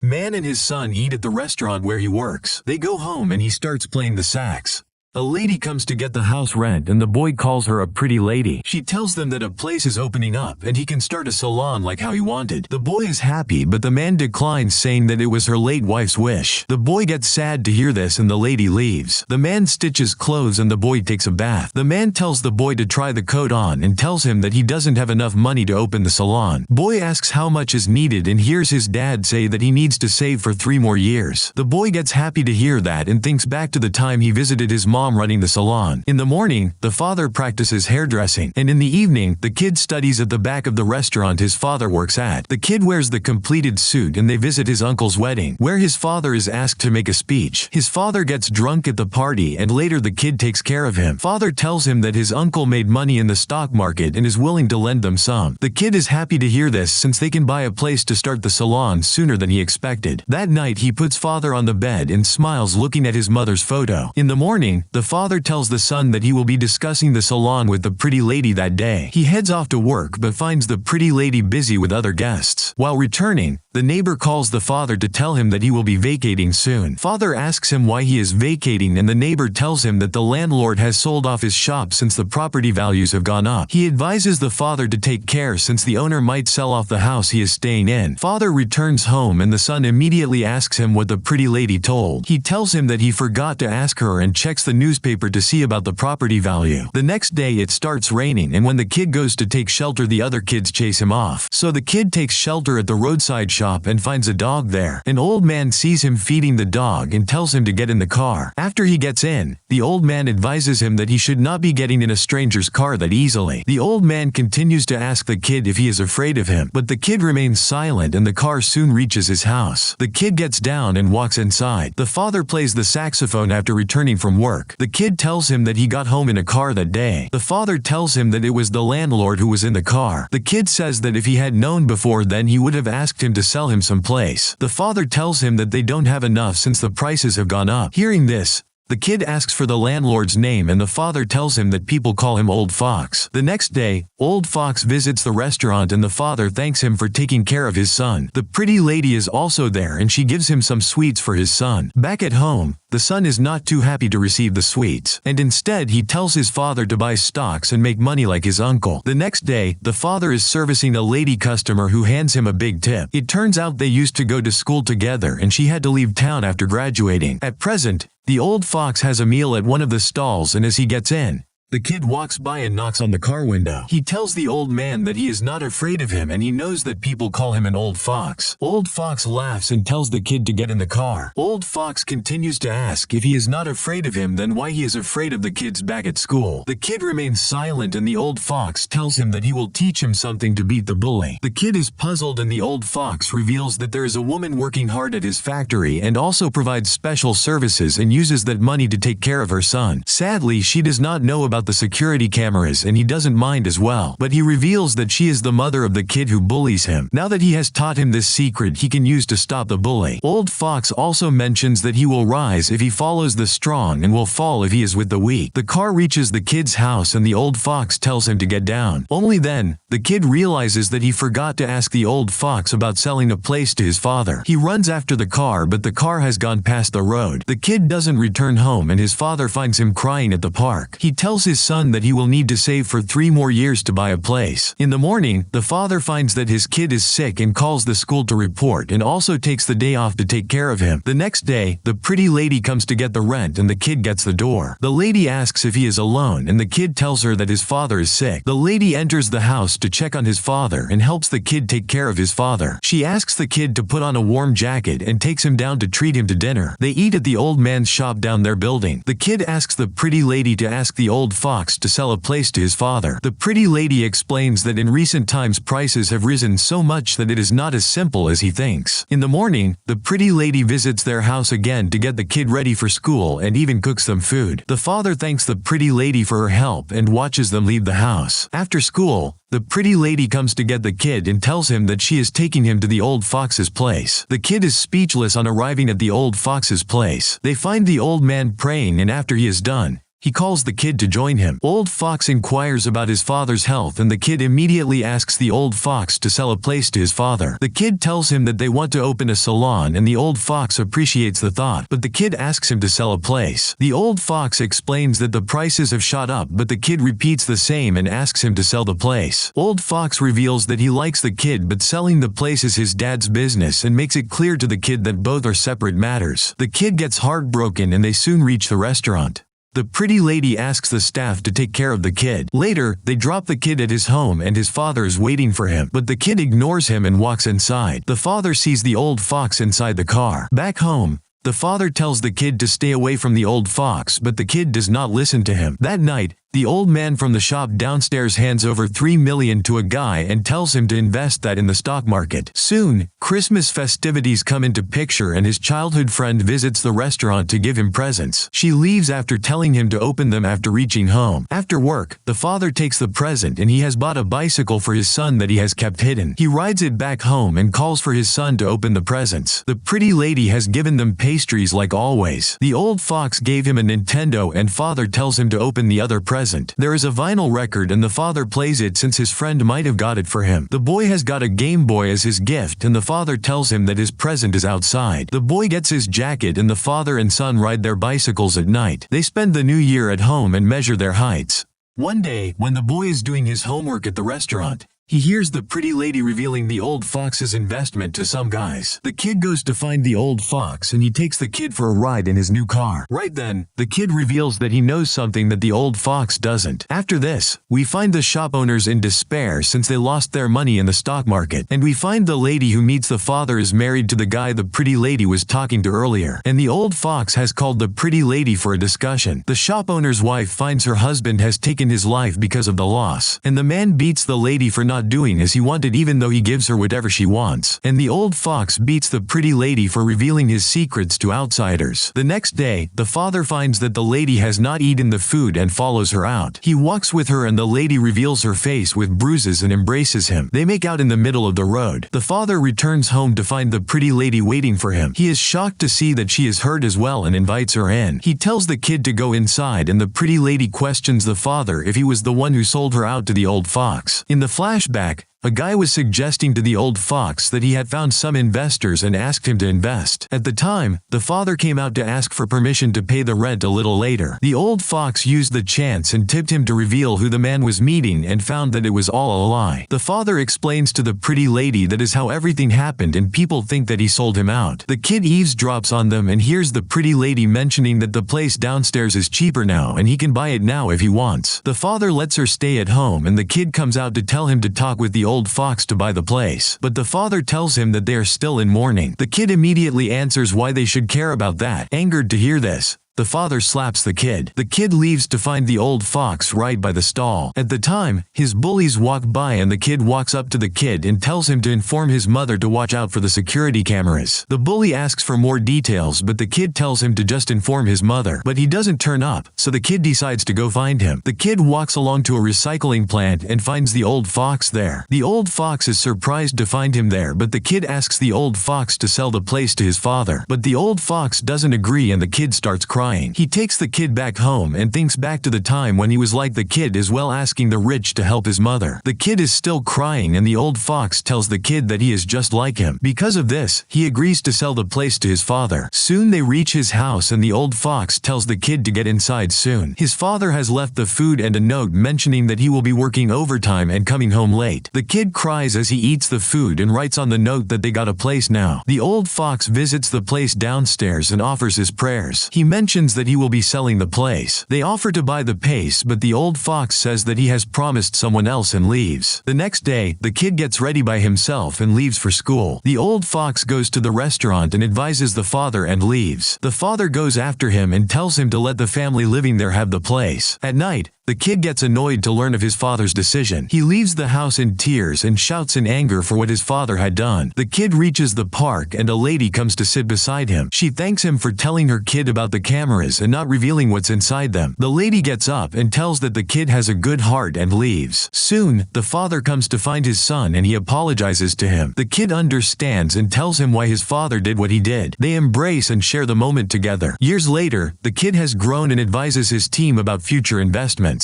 Man and his son eat at the restaurant where he works. They go home and he starts playing the sax. A lady comes to get the house rent and the boy calls her a pretty lady. She tells them that a place is opening up and he can start a salon like how he wanted. The boy is happy, but the man declines, saying that it was her late wife's wish. The boy gets sad to hear this and the lady leaves. The man stitches clothes and the boy takes a bath. The man tells the boy to try the coat on and tells him that he doesn't have enough money to open the salon. Boy asks how much is needed and hears his dad say that he needs to save for 3 more years. The boy gets happy to hear that and thinks back to the time he visited his mom running the salon. In the morning, the father practices hairdressing, and in the evening, the kid studies at the back of the restaurant his father works at. The kid wears the completed suit and they visit his uncle's wedding, where his father is asked to make a speech. His father gets drunk at the party and later the kid takes care of him. Father tells him that his uncle made money in the stock market and is willing to lend them some. The kid is happy to hear this since they can buy a place to start the salon sooner than he expected. That night, he puts father on the bed and smiles looking at his mother's photo. In the morning, the father tells the son that he will be discussing the salon with the pretty lady that day. He heads off to work but finds the pretty lady busy with other guests. While returning, the neighbor calls the father to tell him that he will be vacating soon. Father asks him why he is vacating and the neighbor tells him that the landlord has sold off his shop since the property values have gone up. He advises the father to take care since the owner might sell off the house he is staying in. Father returns home and the son immediately asks him what the pretty lady told. He tells him that he forgot to ask her and checks the newspaper to see about the property value. The next day it starts raining and when the kid goes to take shelter the other kids chase him off. So the kid takes shelter at the roadside shop and finds a dog there. An old man sees him feeding the dog and tells him to get in the car. After he gets in, the old man advises him that he should not be getting in a stranger's car that easily. The old man continues to ask the kid if he is afraid of him, but the kid remains silent and the car soon reaches his house. The kid gets down and walks inside. The father plays the saxophone after returning from work. The kid tells him that he got home in a car that day. The father tells him that it was the landlord who was in the car. The kid says that if he had known before then he would have asked him to sell him some place. The father tells him that they don't have enough since the prices have gone up. Hearing this, the kid asks for the landlord's name and the father tells him that people call him Old Fox. The next day, Old Fox visits the restaurant and the father thanks him for taking care of his son. The pretty lady is also there and she gives him some sweets for his son. Back at home, the son is not too happy to receive the sweets, and instead he tells his father to buy stocks and make money like his uncle. The next day, the father is servicing a lady customer who hands him a big tip. It turns out they used to go to school together and she had to leave town after graduating. At present, the old fox has a meal at one of the stalls and as he gets in, the kid walks by and knocks on the car window. He tells the old man that he is not afraid of him and he knows that people call him an old fox. Old Fox laughs and tells the kid to get in the car. Old Fox continues to ask if he is not afraid of him, then why he is afraid of the kids back at school. The kid remains silent and the old fox tells him that he will teach him something to beat the bully. The kid is puzzled and the old fox reveals that there is a woman working hard at his factory and also provides special services and uses that money to take care of her son. Sadly, she does not know about the security cameras and he doesn't mind as well, but he reveals that she is the mother of the kid who bullies him. Now that he has taught him this secret he can use to stop the bully. Old Fox also mentions that he will rise if he follows the strong and will fall if he is with the weak. The car reaches the kid's house and the old fox tells him to get down. Only then, the kid realizes that he forgot to ask the old fox about selling a place to his father. He runs after the car but the car has gone past the road. The kid doesn't return home and his father finds him crying at the park. He tells his son that he will need to save for 3 more years to buy a place. In the morning, the father finds that his kid is sick and calls the school to report and also takes the day off to take care of him. The next day, the pretty lady comes to get the rent and the kid gets the door. The lady asks if he is alone and the kid tells her that his father is sick. The lady enters the house to check on his father and helps the kid take care of his father. She asks the kid to put on a warm jacket and takes him down to treat him to dinner. They eat at the old man's shop down their building. The kid asks the pretty lady to ask the old fox to sell a place to his father. The pretty lady explains that in recent times prices have risen so much that it is not as simple as he thinks. In the morning, the pretty lady visits their house again to get the kid ready for school and even cooks them food. The father thanks the pretty lady for her help and watches them leave the house. After school, the pretty lady comes to get the kid and tells him that she is taking him to the old fox's place. The kid is speechless on arriving at the old fox's place. They find the old man praying and after he is done, He calls the kid to join him. Old Fox inquires about his father's health and the kid immediately asks the old fox to sell a place to his father. The kid tells him that they want to open a salon and the old fox appreciates the thought, but the kid asks him to sell a place. The old fox explains that the prices have shot up, but the kid repeats the same and asks him to sell the place. Old Fox reveals that he likes the kid, but selling the place is his dad's business and makes it clear to the kid that both are separate matters. The kid gets heartbroken and they soon reach the restaurant. The pretty lady asks the staff to take care of the kid. Later, they drop the kid at his home and his father is waiting for him, but the kid ignores him and walks inside. The father sees the old fox inside the car. Back home, the father tells the kid to stay away from the old fox, but the kid does not listen to him. That night, the old man from the shop downstairs hands over $3 million to a guy and tells him to invest that in the stock market. Soon, Christmas festivities come into picture and his childhood friend visits the restaurant to give him presents. She leaves after telling him to open them after reaching home. After work, the father takes the present and he has bought a bicycle for his son that he has kept hidden. He rides it back home and calls for his son to open the presents. The pretty lady has given them pastries like always. The old fox gave him a Nintendo and father tells him to open the other present. There is a vinyl record and the father plays it since his friend might have got it for him. The boy has got a Game Boy as his gift and the father tells him that his present is outside. The boy gets his jacket and the father and son ride their bicycles at night. They spend the new year at home and measure their heights. One day, when the boy is doing his homework at the restaurant, he hears the pretty lady revealing the old fox's investment to some guys. The kid goes to find the old fox and he takes the kid for a ride in his new car. Right then, the kid reveals that he knows something that the old fox doesn't. After this, we find the shop owners in despair since they lost their money in the stock market. And we find the lady who meets the father is married to the guy the pretty lady was talking to earlier. And the old fox has called the pretty lady for a discussion. The shop owner's wife finds her husband has taken his life because of the loss. And the man beats the lady for not doing as he wanted even though he gives her whatever she wants. And the old fox beats the pretty lady for revealing his secrets to outsiders. The next day, the father finds that the lady has not eaten the food and follows her out. He walks with her and the lady reveals her face with bruises and embraces him. They make out in the middle of the road. The father returns home to find the pretty lady waiting for him. He is shocked to see that she is hurt as well and invites her in. He tells the kid to go inside and the pretty lady questions the father if he was the one who sold her out to the old fox. In the flashback, a guy was suggesting to the old fox that he had found some investors and asked him to invest. At the time, the father came out to ask for permission to pay the rent a little later. The old fox used the chance and tipped him to reveal who the man was meeting and found that it was all a lie. The father explains to the pretty lady that is how everything happened and people think that he sold him out. The kid eavesdrops on them and hears the pretty lady mentioning that the place downstairs is cheaper now and he can buy it now if he wants. The father lets her stay at home and the kid comes out to tell him to talk with the old fox to buy the place. But the father tells him that they are still in mourning. The kid immediately answers why they should care about that. Angered to hear this, the father slaps the kid. The kid leaves to find the old fox right by the stall. At the time, his bullies walk by and the kid walks up to the kid and tells him to inform his mother to watch out for the security cameras. The bully asks for more details but the kid tells him to just inform his mother. But he doesn't turn up, so the kid decides to go find him. The kid walks along to a recycling plant and finds the old fox there. The old fox is surprised to find him there but the kid asks the old fox to sell the place to his father. But the old fox doesn't agree and the kid starts crying. He takes the kid back home and thinks back to the time when he was like the kid as well, asking the rich to help his mother. The kid is still crying and the old fox tells the kid that he is just like him. Because of this, he agrees to sell the place to his father. Soon they reach his house and the old fox tells the kid to get inside soon. His father has left the food and a note mentioning that he will be working overtime and coming home late. The kid cries as he eats the food and writes on the note that they got a place now. The old fox visits the place downstairs and offers his prayers. He mentions that he will be selling the place. They offer to buy the place but the old fox says that he has promised someone else and leaves. The next day, the kid gets ready by himself and leaves for school. The old fox goes to the restaurant and advises the father and leaves. The father goes after him and tells him to let the family living there have the place. At night, The kid gets annoyed to learn of his father's decision. He leaves the house in tears and shouts in anger for what his father had done. The kid reaches the park and a lady comes to sit beside him. She thanks him for telling her kid about the cameras and not revealing what's inside them. The lady gets up and tells that the kid has a good heart and leaves. Soon, the father comes to find his son and he apologizes to him. The kid understands and tells him why his father did what he did. They embrace and share the moment together. Years later, the kid has grown and advises his team about future investment.